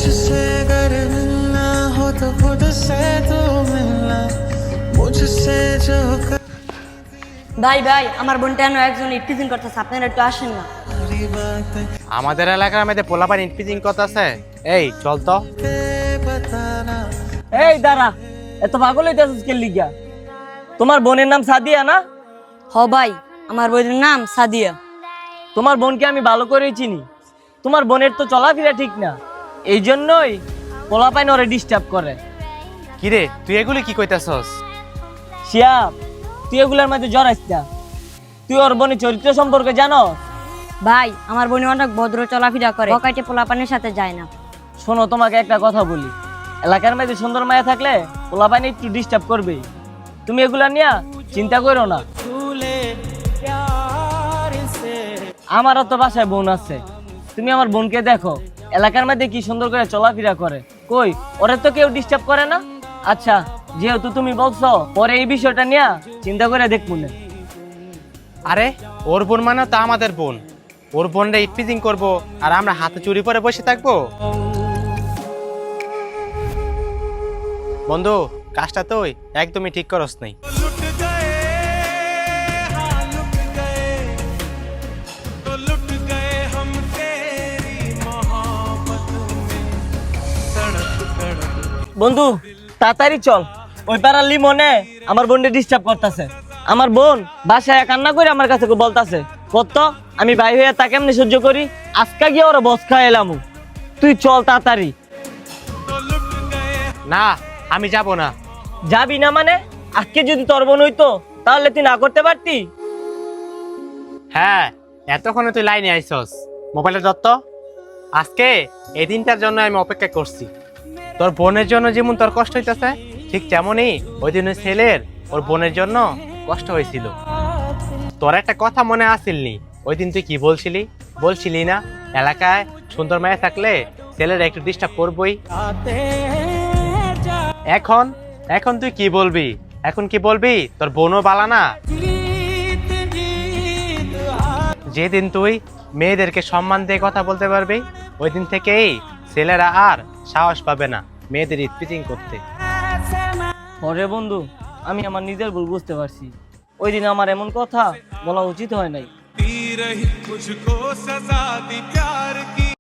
मुझसे अगर मिलना हो तो खुद से तू मिलना मुझसे जो ভাই ভাই আমার বোনটা একজন ইফটিজিং করতেছে, আপনারা একটু আসেন না। सारी बातें আমাদের এলাকার মধ্যে পোলাপান ইনফিজিং কথা আছে। এই চল তো। बताना এই দাঁড়া, এত পাগল হইতেছিস কে লিগা? তোমার বোনের নাম সাদিয়া না? হ ভাই, আমার বোনের নাম সাদিয়া। তোমার বোনকে আমি ভালো করেই চিনি। তোমার বোনের তো চলাফেরা ঠিক না, এই জন্যই পোলাপাইন ওরে ডিস্টার্ব করে। কিরে তুই এগুলি কি কইতাছস? শিয়াব, তুই এগুলোর মধ্যে জড়াইস না। তুই ওর বোনের চরিত্র সম্পর্কে জানো? ভাই আমার বোন অনেক ভদ্র চলাফেরা করে, বকাইটে পোলাপানের সাথে যায় না। শোনো, তোমাকে একটা কথা বলি, এলাকার মধ্যে সুন্দর মায়া থাকলে পোলাপাইন একটু ডিস্টার্ব করবে। তুমি এগুলা নিয়ে চিন্তা করো না। আমারও তো বাসায় বোন আছে, তুমি আমার বোনকে দেখো, এলাকার মধ্যে কি সুন্দর করে চলাফেরা করে। কই, ওরে তো কেউ ডিস্টার্ব করে না। আচ্ছা, যেহেতু তুমি বলছো, পরে এই বিষয়টা নিয়ে চিন্তা করে দেখবো না। আরে ওর বোন মানে তো আমাদের বোন, ওর বোনরা ইনফিজিং করবো আর আমরা হাতে চুরি পরে বসে থাকবো? বন্ধু, কাজটা তুই একদমই ঠিক করস নাই। लुट गए हाँ लुट गए तो लुट गए हम तेरी मोहब्बत में तड़प तड़प বন্ধু তাড়াতাড়ি চল, ওই পাড়ার লিমনে আমার বোনকে ডিস্টার্ব করতেছে। আমার বোন বাসায় কান্না করে আমার কাছে বলতাছে, কত আমি ভাই হইয়া তাকে এমনি সহ্য করি, আজকে গিয়ে ওরা বস খাই এলাম। তুই চল তাড়াতাড়ি। तो लुट गए না, আমি যাব না। যাবি না মানে? আজকে যদি তোর বোন হইতো তাহলে তুই না করতে পারতি? হ্যাঁ, এতক্ষণে তুই লাইনে আইসস। মোবাইলের দত্ত, আজকে এই দিনটার জন্য আমি অপেক্ষা করছি। তোর বোনের জন্য যেমন তোর কষ্ট হইতেছে, ঠিক তেমনই ওই দিন ওই ছেলের ওর বোনের জন্য কষ্ট হয়েছিল। তোর একটা কথা মনে আসিলনি? ওই দিন তুই কি বলছিলি না, এলাকায় সুন্দর মায়া থাকলে ছেলেরা একটু ডিস্টার্ব করবই। এখন এখন তুই কি বলবি? এখন কি বলবি? তোর বোনও বালা না? যেদিন তুই মেয়েদেরকে সম্মান দিয়ে কথা বলতে পারবি, ওই দিন থেকেই ছেলেরা আর সাহস পাবে না মেয়েদের ইফটিজিং করতে। ওরে বন্ধু, আমি আমার নিজের ভুল বুঝতে পারছি। ওই দিন আমার এমন কথা বলা উচিত হয় নাই। दी रही मुझको सजा दी प्यार